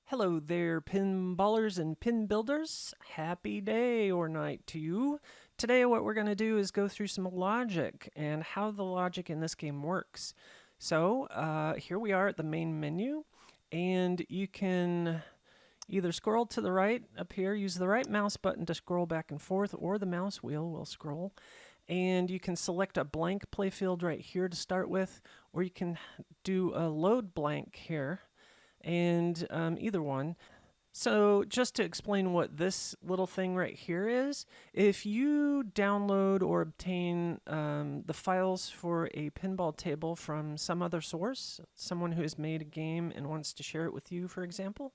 Hello there, pinballers and pin builders. Happy day or night to you. Today, what we're going to do is go through some logic and how the logic in this game works. So, here we are at the main menu, and you can either scroll to the right up here, use the right mouse button to scroll back and forth, or the mouse wheel will scroll. And you can select a blank playfield right here to start with, or you can do a load blank here and either one. So just to explain what this little thing right here is, if you download or obtain the files for a pinball table from some other source, someone who has made a game and wants to share it with you, for example,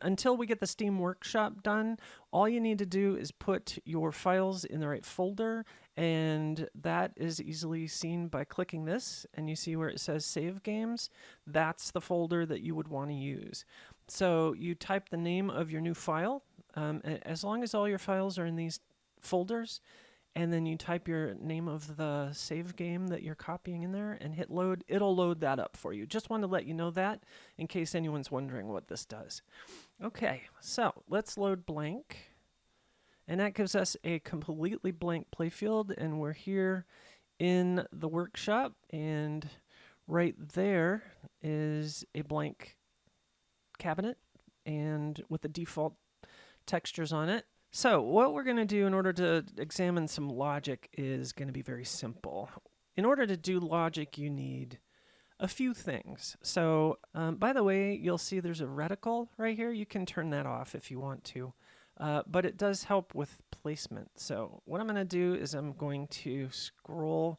until we get the Steam Workshop done, all you need to do is put your files in the right folder, and that is easily seen by clicking this, and you see where it says Save Games. That's the folder that you would want to use. So you type the name of your new file, as long as all your files are in these folders, and then you type your name of the save game that you're copying in there and hit load. It'll load that up for you. Just want to let you know that in case anyone's wondering what this does. Okay, so let's load blank. And that gives us a completely blank playfield, and we're here in the workshop, and right there is a blank cabinet and with the default textures on it. So what we're going to do in order to examine some logic is going to be very simple. In order to do logic, you need a few things. So by the way, you'll see there's a reticle right here. You can turn that off if you want to, but it does help with placement. So what I'm going to do is I'm going to scroll.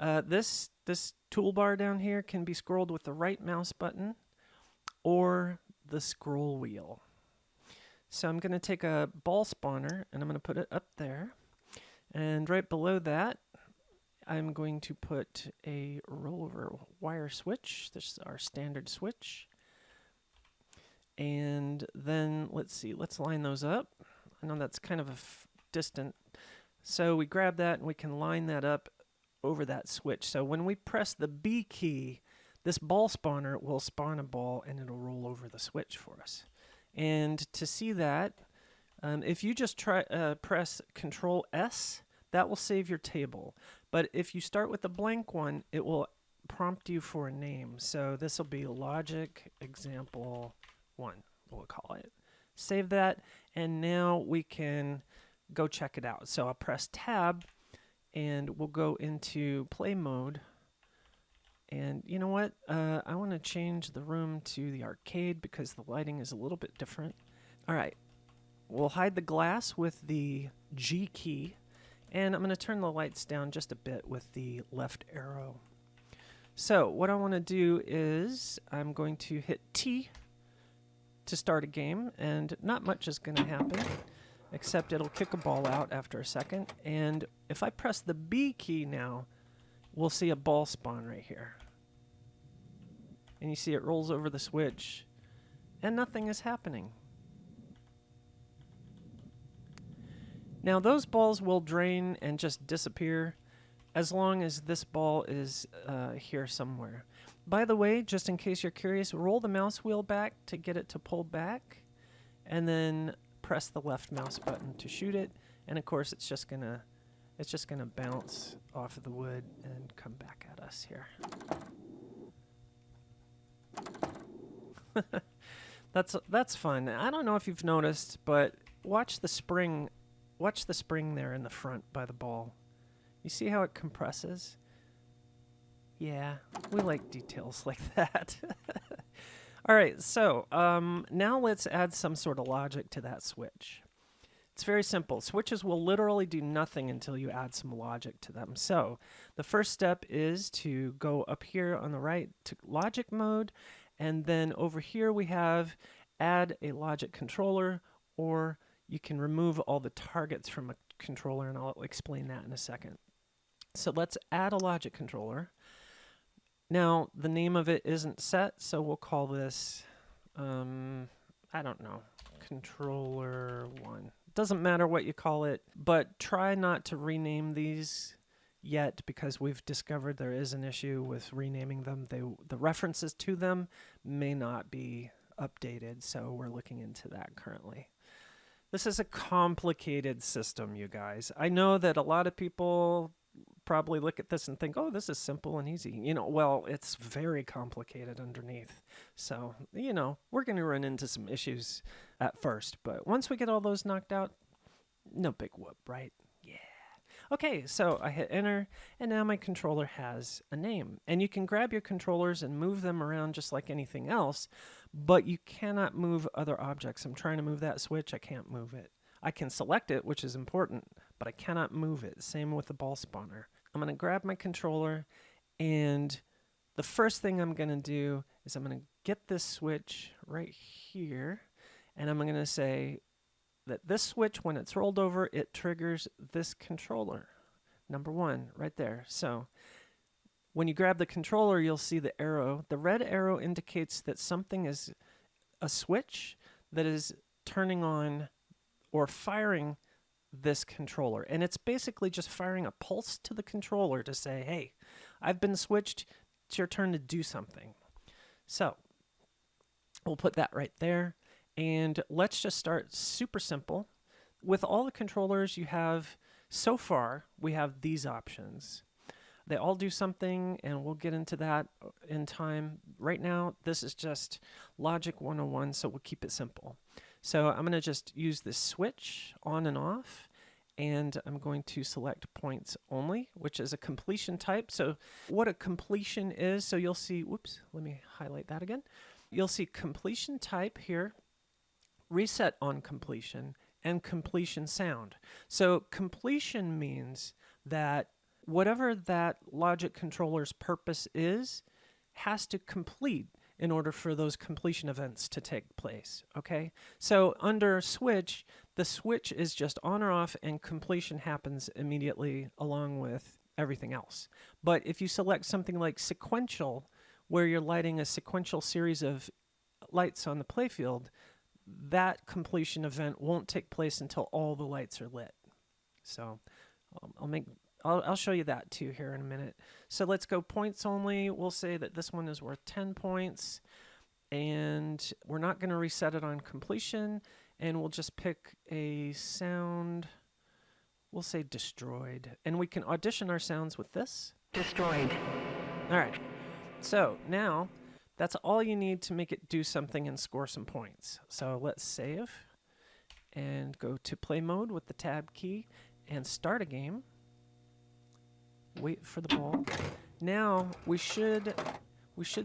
This toolbar down here can be scrolled with the right mouse button or the scroll wheel. So I'm going to take a ball spawner and I'm going to put it up there. And right below that, I'm going to put a rollover wire switch. This is our standard switch. And then let's line those up. I know that's kind of distant. So we grab that and we can line that up over that switch. So when we press the B key, this ball spawner will spawn a ball and it'll roll over the switch for us. And to see that, if you just press Control S, that will save your table. But if you start with the blank one, it will prompt you for a name. So this will be Logic Example 1, we'll call it. Save that, and now we can go check it out. So I'll press Tab, and we'll go into play mode. And you know what? I want to change the room to the arcade because the lighting is a little bit different. All right. We'll hide the glass with the G key. And I'm going to turn the lights down just a bit with the left arrow. So what I want to do is I'm going to hit T to start a game. And not much is going to happen, except it'll kick a ball out after a second. And if I press the B key now, we'll see a ball spawn right here. And you see it rolls over the switch, and nothing is happening. Now those balls will drain and just disappear as long as this ball is here somewhere. By the way, just in case you're curious, roll the mouse wheel back to get it to pull back, and then press the left mouse button to shoot it. And of course, it's just gonna bounce off of the wood and come back at us here. That's fun. I don't know if you've noticed, but watch the spring there in the front by the ball. You see how it compresses? Yeah, we like details like that. All right, so now let's add some sort of logic to that switch. It's very simple. Switches will literally do nothing until you add some logic to them. So the first step is to go up here on the right to logic mode, and then over here we have add a logic controller, or you can remove all the targets from a controller, and I'll explain that in a second. So let's add a logic controller. Now the name of it isn't set, so we'll call this, I don't know, controller 1. Doesn't matter what you call it, but try not to rename these yet because we've discovered there is an issue with renaming them. The references to them may not be updated, so we're looking into that currently. This is a complicated system, you guys. I know that a lot of people probably look at this and think, oh, this is simple and easy. You know, well, it's very complicated underneath. So, you know, we're going to run into some issues at first. But once we get all those knocked out, no big whoop, right? Yeah. Okay, so I hit enter, and now my controller has a name. And you can grab your controllers and move them around just like anything else, but you cannot move other objects. I'm trying to move that switch. I can't move it. I can select it, which is important, but I cannot move it. Same with the ball spawner. I'm going to grab my controller, and the first thing I'm going to do is I'm going to get this switch right here, and I'm going to say that this switch, when it's rolled over, it triggers this controller. Number 1, right there. So when you grab the controller, you'll see the arrow. The red arrow indicates that something is a switch that is turning on or firing this controller. And it's basically just firing a pulse to the controller to say, hey, I've been switched. It's your turn to do something. So we'll put that right there. And let's just start super simple. With all the controllers you have so far, we have these options. They all do something, and we'll get into that in time. Right now, this is just Logic 101, so we'll keep it simple. So I'm going to just use this switch on and off, and I'm going to select points only, which is a completion type. So what a completion is, so you'll see, whoops, let me highlight that again. You'll see completion type here, reset on completion, and completion sound. So completion means that whatever that logic controller's purpose is has to complete in order for those completion events to take place, okay? So under switch, the switch is just on or off, and completion happens immediately along with everything else. But if you select something like sequential, where you're lighting a sequential series of lights on the playfield, that completion event won't take place until all the lights are lit. So I'll show you that too here in a minute. So let's go points only. We'll say that this one is worth 10 points, and we're not going to reset it on completion, and we'll just pick a sound. We'll say destroyed, and we can audition our sounds with this. Destroyed. All right. So now that's all you need to make it do something and score some points. So let's save and go to play mode with the tab key and start a game. Wait for the ball. Now we should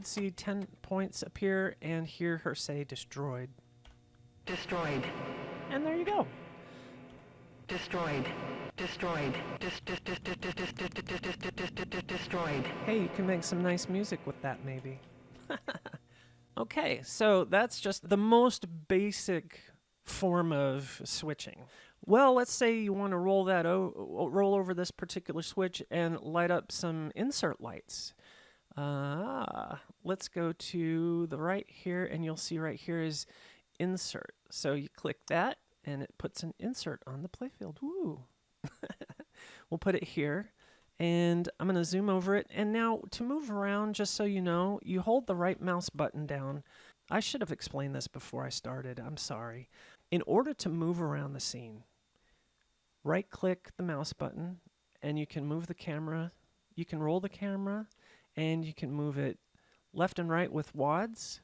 see 10 points appear and hear her say destroyed. Destroyed. And there you go. Destroyed. Destroyed. Destroyed. Hey, you can make some nice music with that maybe. Okay, so that's just the most basic form of switching. Well, let's say you want to roll over this particular switch and light up some insert lights. Let's go to the right here, and you'll see right here is insert. So you click that, and it puts an insert on the playfield. Woo! We'll put it here, and I'm going to zoom over it. And now to move around, just so you know, you hold the right mouse button down. I should have explained this before I started. I'm sorry. In order to move around the scene, right-click the mouse button, and you can move the camera. You can roll the camera, and you can move it left and right with WADs,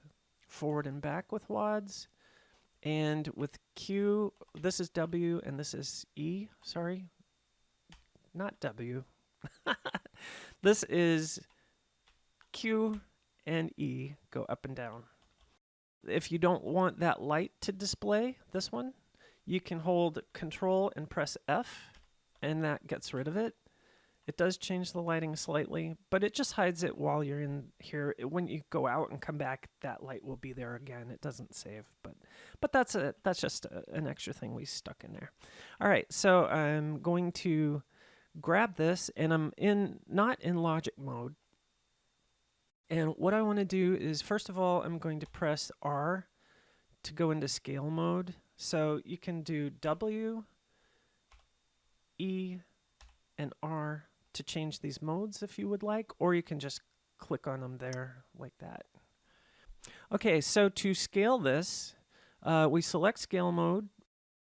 forward and back with WADs, and with Q, this is W, and this is E. Sorry, not W. This is Q and E, go up and down. If you don't want that light to display, this one, you can hold Control and press F, and that gets rid of it. It does change the lighting slightly, but it just hides it while you're in here. When you go out and come back, that light will be there again. It doesn't save, but that's just an extra thing we stuck in there. All right, so I'm going to grab this, and I'm not in logic mode. And what I want to do is, first of all, I'm going to press R to go into scale mode. So you can do W, E, and R to change these modes if you would like, or you can just click on them there like that. Okay, so to scale this, we select scale mode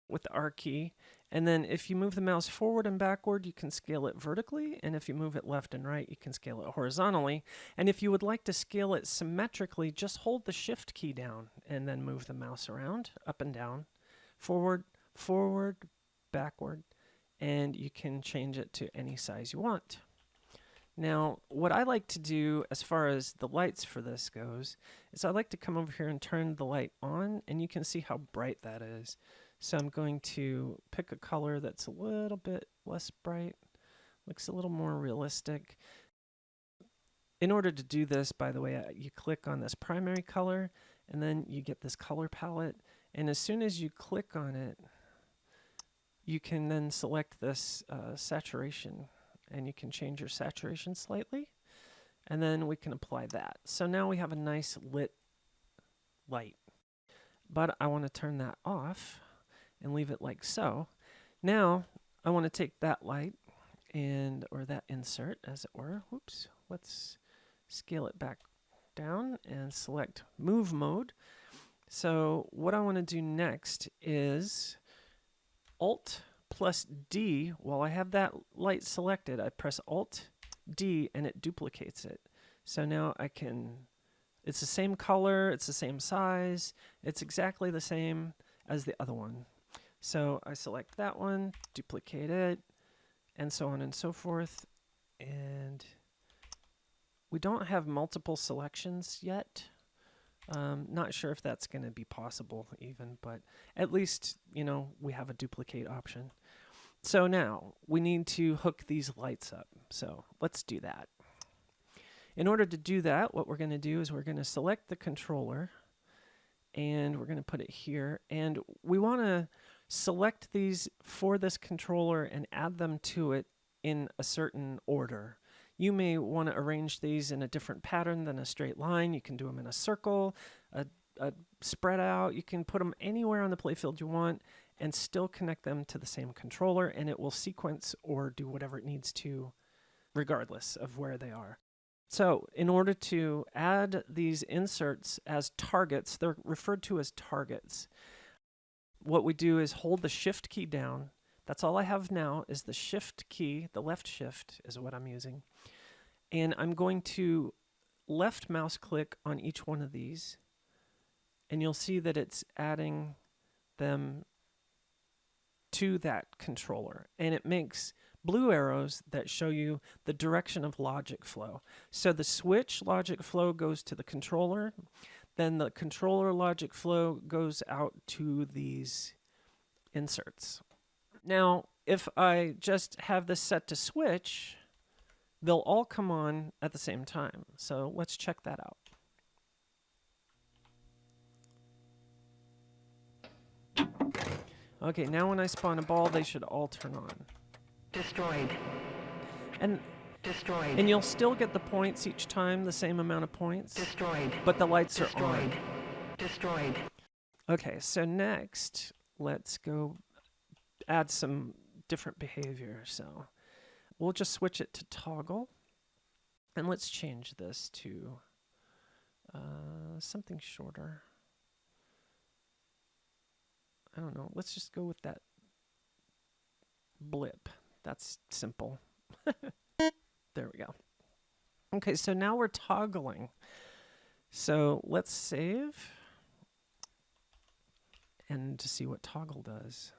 with the R key, and then if you move the mouse forward and backward, you can scale it vertically, and if you move it left and right, you can scale it horizontally. And if you would like to scale it symmetrically, just hold the Shift key down and then move the mouse around, up and down, forward, forward, backward, and you can change it to any size you want. Now, what I like to do as far as the lights for this goes, is I like to come over here and turn the light on, and you can see how bright that is. So I'm going to pick a color that's a little bit less bright, looks a little more realistic. In order to do this, by the way, you click on this primary color, and then you get this color palette. And as soon as you click on it, you can then select this saturation, and you can change your saturation slightly, and then we can apply that. So now we have a nice lit light. But I want to turn that off and leave it like so. Now I want to take that light or that insert, as it were. Oops, let's scale it back down and select move mode. So what I want to do next is Alt plus D. While I have that light selected, I press Alt D and it duplicates it. So now I can, it's the same color, it's the same size, it's exactly the same as the other one. So I select that one, duplicate it, and so on and so forth. And we don't have multiple selections yet. Not sure if that's going to be possible even, but at least, you know, we have a duplicate option. So now we need to hook these lights up. So let's do that. In order to do that, what we're going to do is we're going to select the controller, and we're going to put it here. And we want to select these for this controller and add them to it in a certain order. You may want to arrange these in a different pattern than a straight line. You can do them in a circle, a spread out. You can put them anywhere on the playfield you want and still connect them to the same controller, and it will sequence or do whatever it needs to regardless of where they are. So in order to add these inserts as targets, they're referred to as targets. What we do is hold the Shift key down. That's all I have now is the Shift key. The left shift is what I'm using. And I'm going to left mouse click on each one of these. And you'll see that it's adding them to that controller. And it makes blue arrows that show you the direction of logic flow. So the switch logic flow goes to the controller. Then the controller logic flow goes out to these inserts. Now, if I just have this set to switch, they'll all come on at the same time. So let's check that out. Okay, now when I spawn a ball, they should all turn on. Destroyed. And Destroyed. And you'll still get the points each time, the same amount of points. Destroyed. But the lights are on. Destroyed. Okay, so next, let's go add some different behavior. So we'll just switch it to toggle. And let's change this to something shorter. I don't know. Let's just go with that blip. That's simple. There we go. Okay, so now we're toggling. So let's save and to see what toggle does.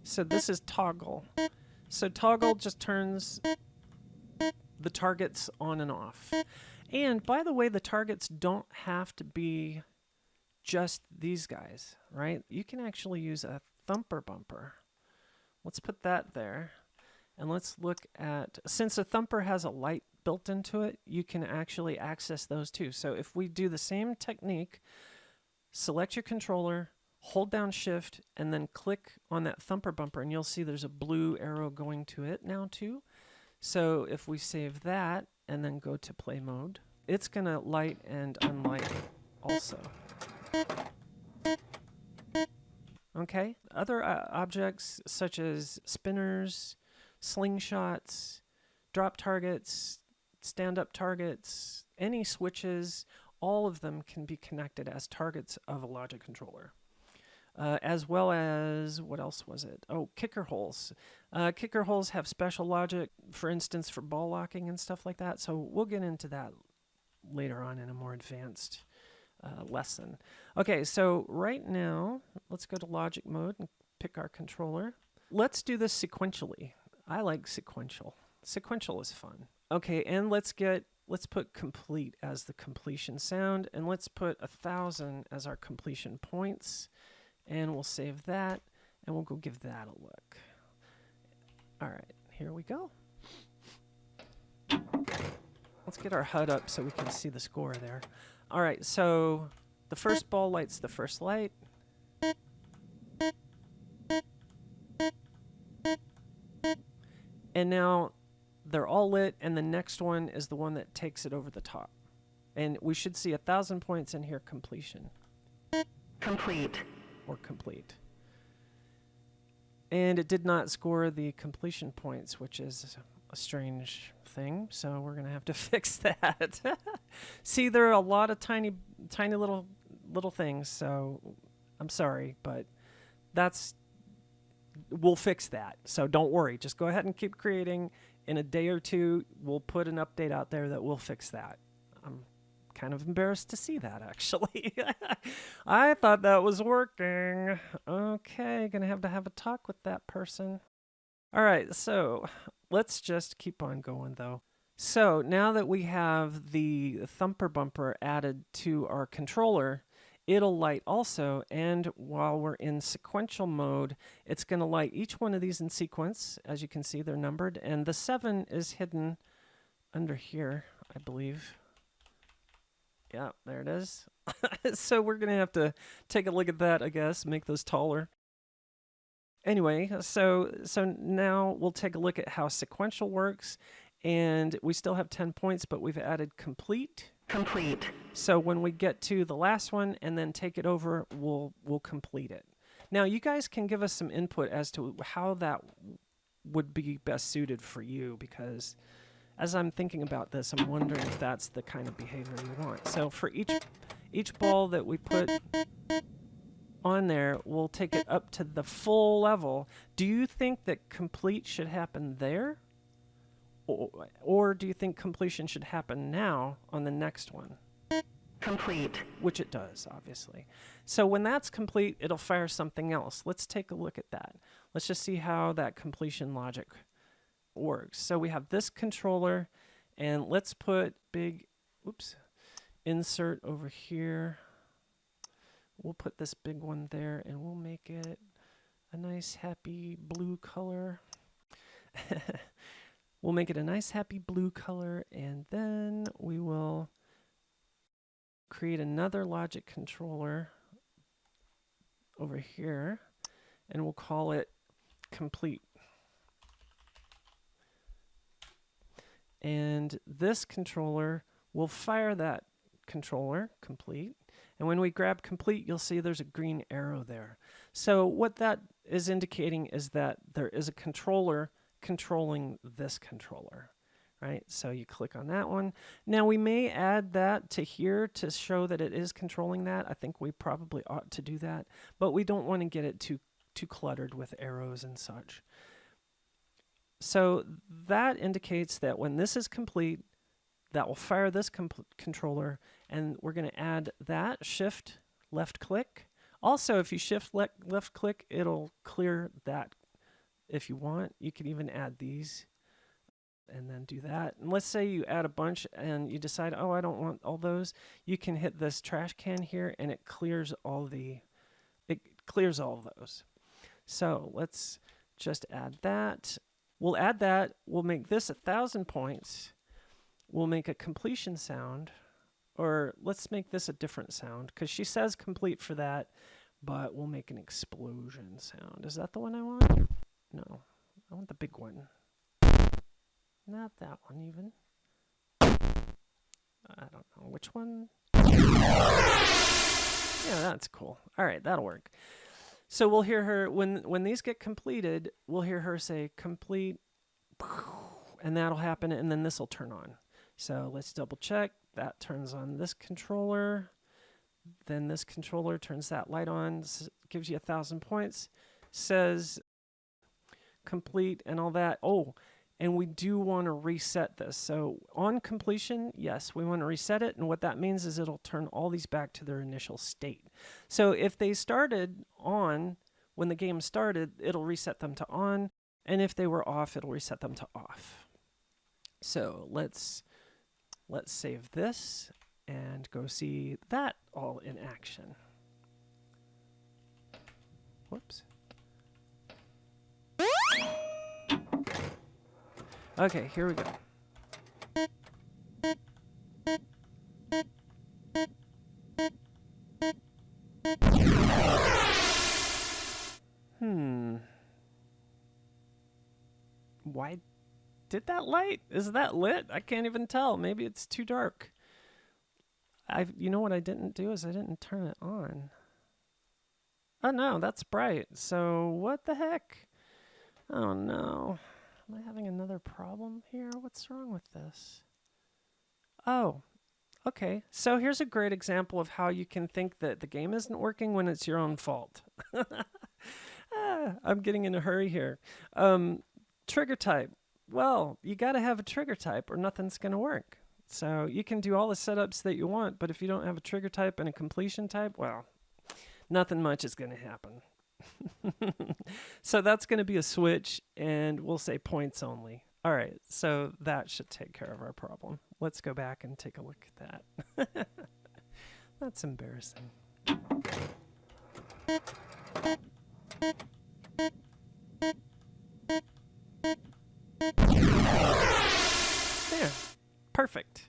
So this is toggle. So toggle just turns the targets on and off. And by the way, the targets don't have to be just these guys, right? You can actually use a thumper bumper. Let's put that there. And let's look at, since a thumper has a light built into it, you can actually access those too. So if we do the same technique, select your controller, hold down Shift, and then click on that thumper bumper, and you'll see there's a blue arrow going to it now too. So if we save that and then go to play mode, it's going to light and unlight also. Okay, other objects such as spinners, slingshots, drop targets, stand-up targets, any switches, all of them can be connected as targets of a logic controller. As well as, what else was it? Oh, kicker holes. Kicker holes have special logic, for instance, for ball locking and stuff like that. So we'll get into that later on in a more advanced lesson. Okay, so right now, let's go to logic mode and pick our controller. Let's do this sequentially. I like sequential. Sequential is fun. Okay, and let's put complete as the completion sound, and let's put 1,000 as our completion points, and we'll save that, and we'll go give that a look. All right, here we go. Let's get our HUD up so we can see the score there. All right, so the first ball lights the first light. And now they're all lit, and the next one is the one that takes it over the top. And we should see 1,000 points in here, completion. Complete. Or complete. And it did not score the completion points, which is a strange thing, so we're going to have to fix that. See, there are a lot of tiny little things, so I'm sorry, but we'll fix that. So don't worry, just go ahead and keep creating. In a day or two, we'll put an update out there that will fix that. I'm kind of embarrassed to see that, actually. I thought that was working. Okay, gonna have to have a talk with that person. All right, so let's just keep on going, though. So now that we have the thumper bumper added to our controller, it'll light also, and while we're in sequential mode, it's going to light each one of these in sequence. As you can see, they're numbered, and the 7 is hidden under here, I believe. Yeah, there it is. So we're going to have to take a look at that, I guess, make those taller. Anyway, so now we'll take a look at how sequential works, and we still have 10 points, but we've added complete. Complete. So when we get to the last one and then take it over, we'll complete it. Now, you guys can give us some input as to how that would be best suited for you, because as I'm thinking about this, I'm wondering if that's the kind of behavior you want. So for each ball that we put on there, we'll take it up to the full level. Do you think that complete should happen there? Or do you think completion should happen now on the next one? Complete. Which it does, obviously. So when that's complete, it'll fire something else. Let's take a look at that. Let's just see how that completion logic works. So we have this controller, and let's put big, insert over here. We'll put this big one there, and we'll make it a nice, happy blue color. We'll make it a nice, happy blue color, and then we will create another logic controller over here, and we'll call it complete. And this controller will fire that controller, complete. And when we grab complete, you'll see there's a green arrow there. So what that is indicating is that there is a controller controlling this controller, right? So you click on that one. Now we may add that to here to show that it is controlling that. I think we probably ought to do that, but we don't want to get it too cluttered with arrows and such. So that indicates that when this is complete, that will fire this controller, and we're going to add that, shift left click. Also, if you shift left click, it'll clear that. If you want, you can even add these and then do that. And let's say you add a bunch and you decide, oh, I don't want all those. You can hit this trash can here, and it clears all of those. So let's just add that. We'll add that. We'll make this 1,000 points. We'll make a completion sound, or let's make this a different sound, because she says complete for that, but we'll make an explosion sound. Is that the one I want? No, I want the big one. Not that one even. I don't know which one. Yeah, that's cool. All right, that'll work. So we'll hear her, when these get completed, we'll hear her say complete, and that'll happen, and then this will turn on. So let's double check. That turns on this controller. Then this controller turns that light on, gives you 1,000 points, says complete and all that. Oh, and we do want to reset this. So on completion, yes, we want to reset it. And what that means is it'll turn all these back to their initial state. So if they started on, when the game started, it'll reset them to on. And if they were off, it'll reset them to off. So let's save this and go see that all in action. Whoops. Okay, here we go. Why did that light? Is that lit? I can't even tell. Maybe it's too dark. You know what I didn't do is I didn't turn it on. Oh no, that's bright. So what the heck? Oh no. Am I having another problem here? What's wrong with this? Oh, okay. So here's a great example of how you can think that the game isn't working when it's your own fault. I'm getting in a hurry here. Trigger type. Well, you got to have a trigger type or nothing's going to work. So you can do all the setups that you want, but if you don't have a trigger type and a completion type, well, nothing much is going to happen. So that's going to be a switch, and we'll say points only. All right, so that should take care of our problem. Let's go back and take a look at that. That's embarrassing. There, perfect.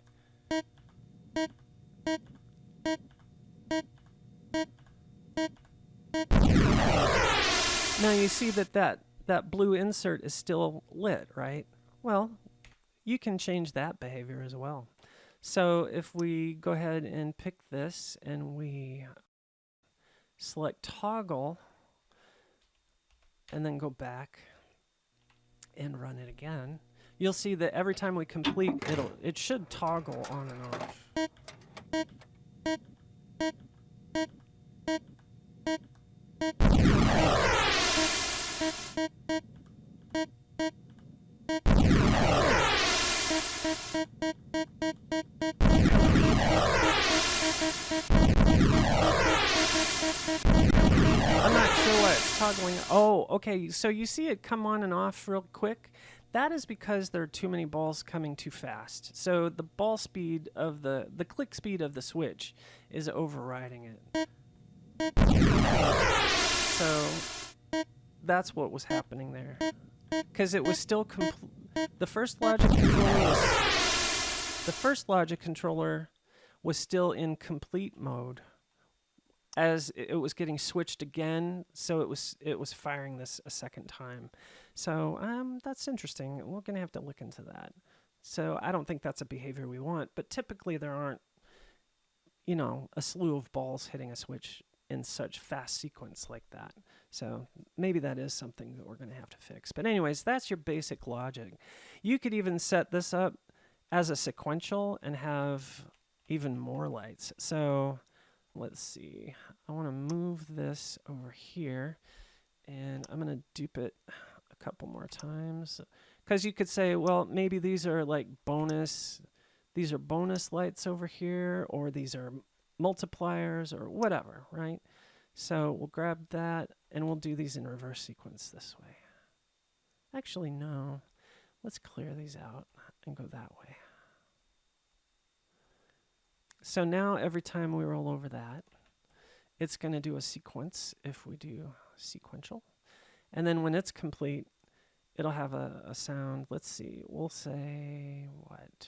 Now you see that blue insert is still lit, right? Well, you can change that behavior as well. So if we go ahead and pick this and we select toggle and then go back and run it again, you'll see that every time we complete, it should toggle on and off. I'm not sure why it's toggling. Oh, okay. So you see it come on and off real quick. That is because there are too many balls coming too fast. So the ball speed of the click speed of the switch is overriding it. So that's what was happening there. Because it was still the first logic controller was still in complete mode as it was getting switched again, so it was firing this a second time. So that's interesting. We're going to have to look into that. So I don't think that's a behavior we want, but typically there aren't, a slew of balls hitting a switch in such fast sequence like that. So maybe that is something that we're going to have to fix. But anyways, that's your basic logic. You could even set this up as a sequential and have even more lights. So let's see. I want to move this over here, and I'm going to dupe it a couple more times. Because you could say, well, maybe these are like bonus. These are bonus lights over here, or these are multipliers, or whatever, right? So we'll grab that, and we'll do these in reverse sequence this way. Actually, no. Let's clear these out and go that way. So now every time we roll over that, it's going to do a sequence if we do sequential. And then when it's complete, it'll have a sound. Let's see. We'll say what?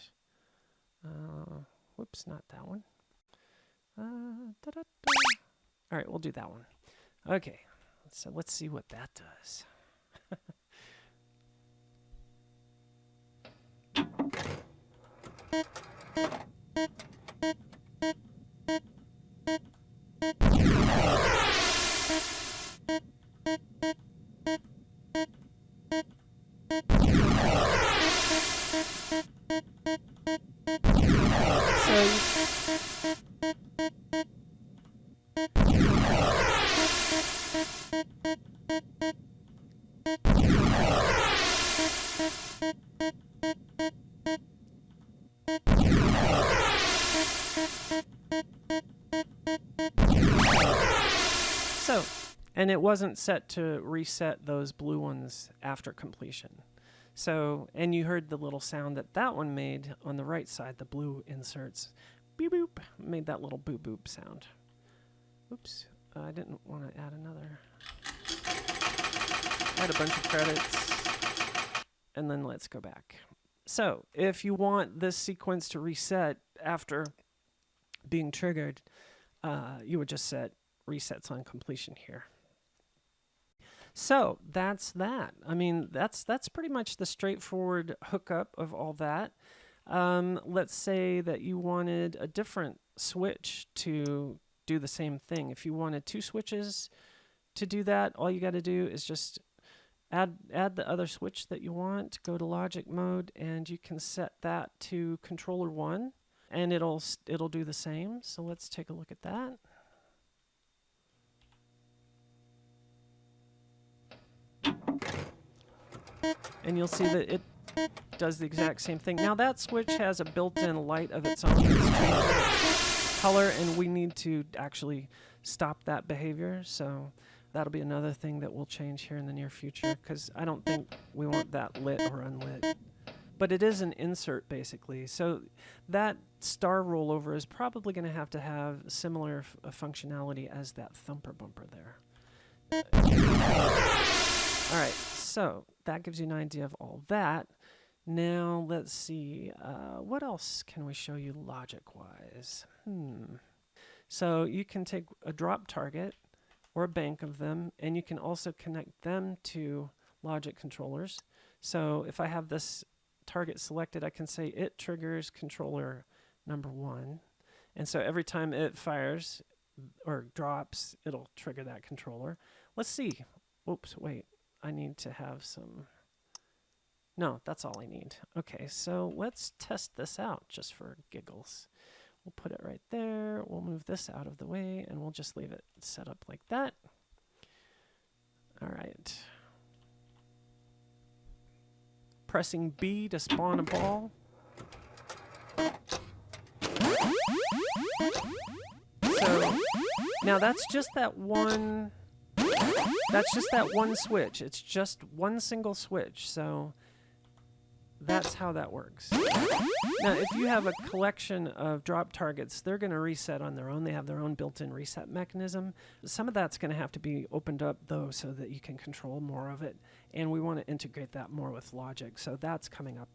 Whoops, not that one. All right, we'll do that one. Okay, so let's see what that does. And it wasn't set to reset those blue ones after completion. So, and you heard the little sound that that one made on the right side, the blue inserts. Beep boop, made that little boop boop sound. Oops, I didn't want to add another. Add a bunch of credits, and then let's go back. So, if you want this sequence to reset after being triggered, you would just set resets on completion here. So that's that. I mean, that's pretty much the straightforward hookup of all that. Let's say that you wanted a different switch to do the same thing. If you wanted two switches to do that, all you got to do is just add the other switch that you want, go to logic mode, and you can set that to controller 1, and it'll do the same. So let's take a look at that. And you'll see that it does the exact same thing. Now that switch has a built-in light of its own that's changing its color, and we need to actually stop that behavior. So that'll be another thing that we'll change here in the near future, because I don't think we want that lit or unlit. But it is an insert, basically. So that star rollover is probably going to have similar functionality as that thumper bumper there. All right, so that gives you an idea of all that. Now let's see, what else can we show you logic-wise? So you can take a drop target or a bank of them, and you can also connect them to logic controllers. So if I have this target selected, I can say it triggers controller number 1. And so every time it fires or drops, it'll trigger that controller. Let's see. Oops, wait. I need to have some... No, that's all I need. Okay, so let's test this out just for giggles. We'll put it right there. We'll move this out of the way, and we'll just leave it set up like that. All right. Pressing B to spawn a ball. So now that's just that one... That's just that one switch. It's just one single switch. So that's how that works. Now, if you have a collection of drop targets, they're going to reset on their own. They have their own built-in reset mechanism. Some of that's going to have to be opened up, though, so that you can control more of it. And we want to integrate that more with logic. So that's coming up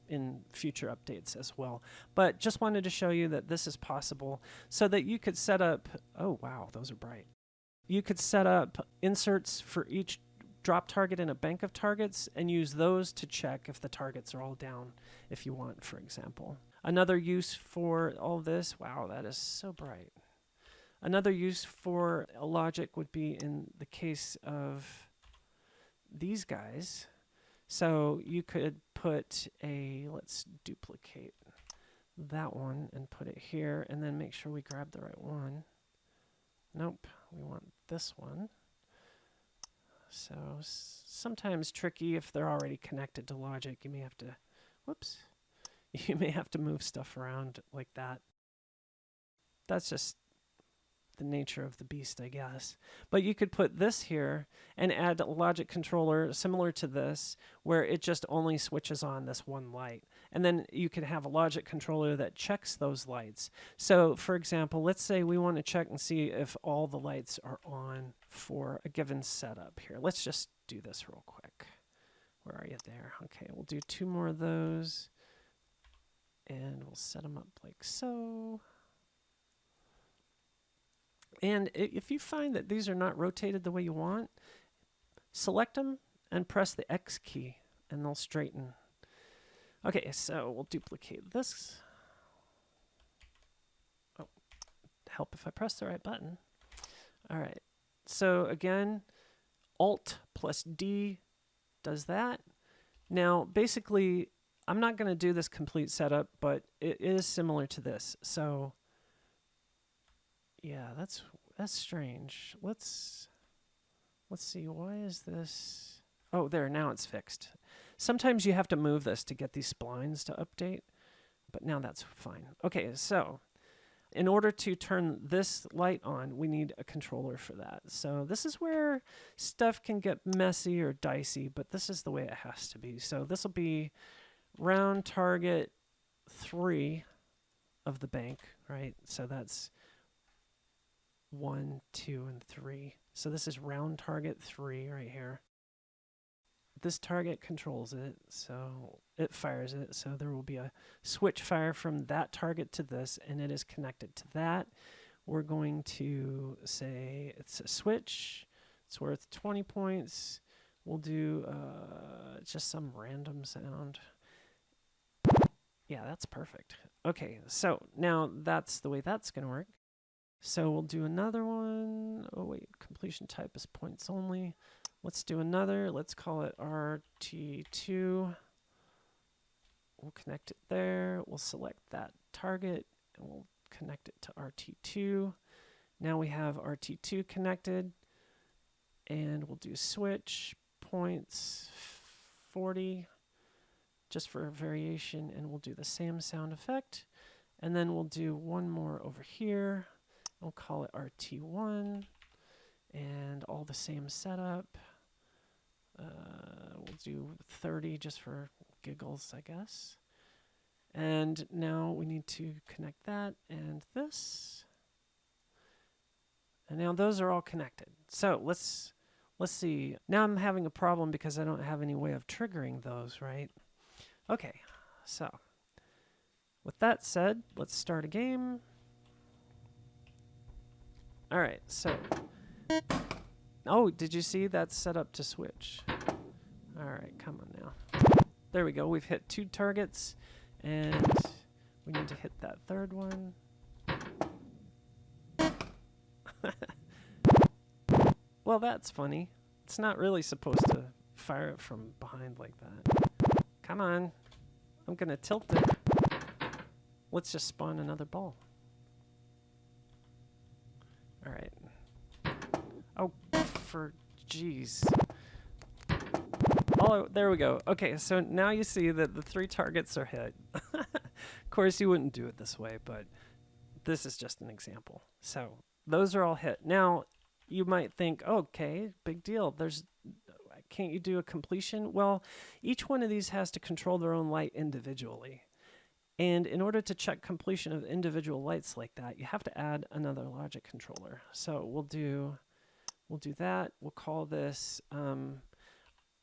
in future updates as well. But just wanted to show you that this is possible so that you could set up... Oh, wow, those are bright. You could set up inserts for each drop target in a bank of targets and use those to check if the targets are all down, if you want, for example. Another use for all this, wow, that is so bright. Another use for a logic would be in the case of these guys. So you could put let's duplicate that one and put it here, and then make sure we grab the right one. Nope, we want this one. So sometimes tricky if they're already connected to logic. You may have to, whoops, you may have to move stuff around like that. That's just the nature of the beast, I guess. But you could put this here and add a logic controller similar to this, where it just only switches on this one light. And then you could have a logic controller that checks those lights. So for example, let's say we want to check and see if all the lights are on for a given setup here. Let's just do this real quick. Where are you there? Okay, we'll do 2 more of those. And we'll set them up like so. And if you find that these are not rotated the way you want, select them and press the X key, and they'll straighten. Okay, so we'll duplicate this. Oh, help if I press the right button. All right, so again, Alt plus D does that. Now, basically, I'm not going to do this complete setup, but it is similar to this. So, yeah, that's strange. Let's see. Why is this? Oh, there. Now it's fixed. Sometimes you have to move this to get these splines to update, but now that's fine. Okay, so in order to turn this light on, we need a controller for that. So this is where stuff can get messy or dicey, but this is the way it has to be. So this will be round target 3 of the bank, right? So that's 1, 2, and 3. So this is round target 3 right here. This target controls it, so it fires it. So there will be a switch fire from that target to this, and it is connected to that. We're going to say it's a switch. It's worth 20 points. We'll do just some random sound. Yeah, that's perfect. Okay, so now that's the way that's going to work. So we'll do another one. Oh, wait, completion type is points only. Let's do another. Let's call it RT2. We'll connect it there. We'll select that target, and we'll connect it to RT2. Now we have RT2 connected, and we'll do switch points 40, just for a variation, and we'll do the same sound effect. And then we'll do one more over here. We'll call it RT1, and all the same setup. We'll do 30 just for giggles, I guess. And now we need to connect that and this. And now those are all connected. So let's see. Now I'm having a problem because I don't have any way of triggering those, right? Okay, so with that said, let's start a game. All right, so, oh, did you see that's set up to switch? All right, come on now. There we go. We've hit 2 targets, and we need to hit that third one. Well, that's funny. It's not really supposed to fire it from behind like that. Come on. I'm going to tilt it. Let's just spawn another ball. All right. Oh, for jeez. Oh, there we go. Okay, so now you see that the 3 targets are hit. Of course, you wouldn't do it this way, but this is just an example. So those are all hit. Now, you might think, okay, big deal. Can't you do a completion? Well, each one of these has to control their own light individually. And in order to check completion of individual lights like that, you have to add another logic controller. So we'll do that. We'll call this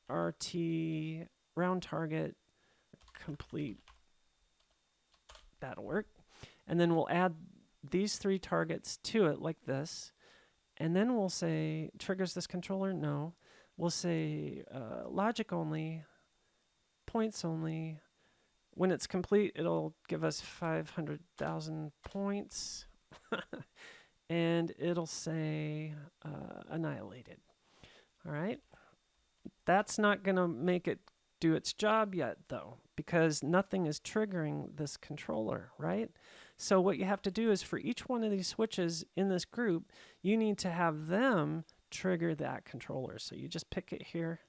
RT round target complete. That'll work. And then we'll add these 3 targets to it like this. And then we'll say, triggers this controller? No. We'll say logic only, points only. When it's complete, it'll give us 500,000 points. And it'll say annihilated. All right. That's not going to make it do its job yet, though, because nothing is triggering this controller, right? So what you have to do is for each one of these switches in this group, you need to have them trigger that controller. So you just pick it here,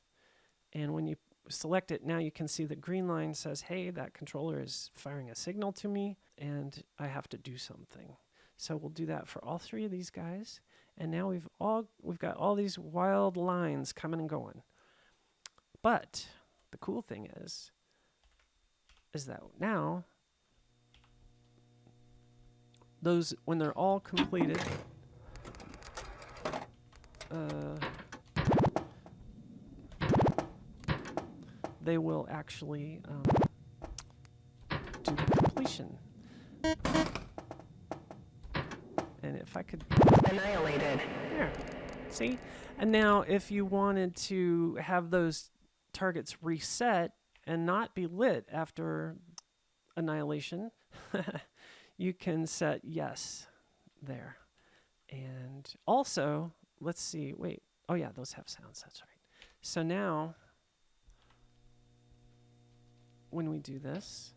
and when you select it, now you can see the green line says, hey, that controller is firing a signal to me, and I have to do something. So we'll do that for all 3 of these guys, and now we've got all these wild lines coming and going. But the cool thing is that now those, when they're all completed, they will actually do the completion. And if I could... Annihilated. There. See? And now if you wanted to have those targets reset and not be lit after annihilation, you can set yes there. And also, let's see, wait. Oh yeah, those have sounds, that's right. So now, when we do this.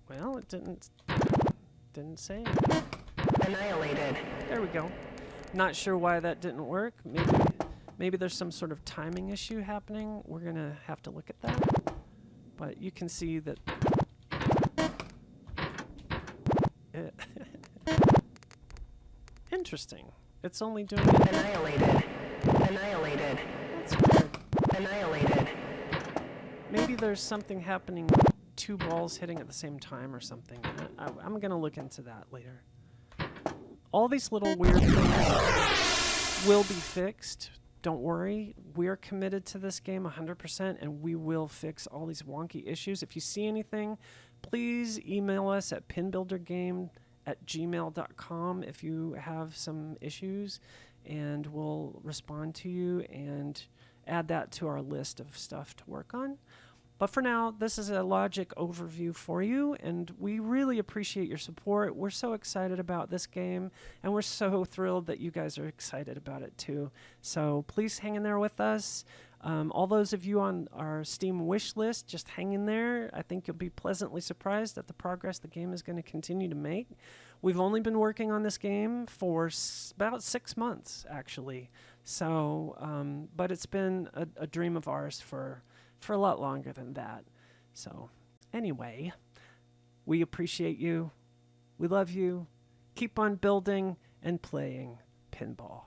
Well, it didn't say anything. Annihilated. There we go. Not sure why that didn't work. Maybe there's some sort of timing issue happening. We're gonna have to look at that. But you can see that interesting. It's only doing it. Annihilated. Annihilated. That's weird. Annihilated. Maybe there's something happening, two balls hitting at the same time or something. I'm gonna look into that later. All these little weird things will be fixed. Don't worry. We're committed to this game 100%, and we will fix all these wonky issues. If you see anything, please email us at pinbuildergame@gmail.com if you have some issues, and we'll respond to you and add that to our list of stuff to work on. But for now, this is a logic overview for you, and we really appreciate your support. We're so excited about this game, and we're so thrilled that you guys are excited about it too. So please hang in there with us. All those of you on our Steam wish list, just hang in there. I think you'll be pleasantly surprised at the progress the game is going to continue to make. We've only been working on this game for about 6 months, actually. So, but it's been a dream of ours for a lot longer than that. So anyway, we appreciate you. We love you. Keep on building and playing pinball.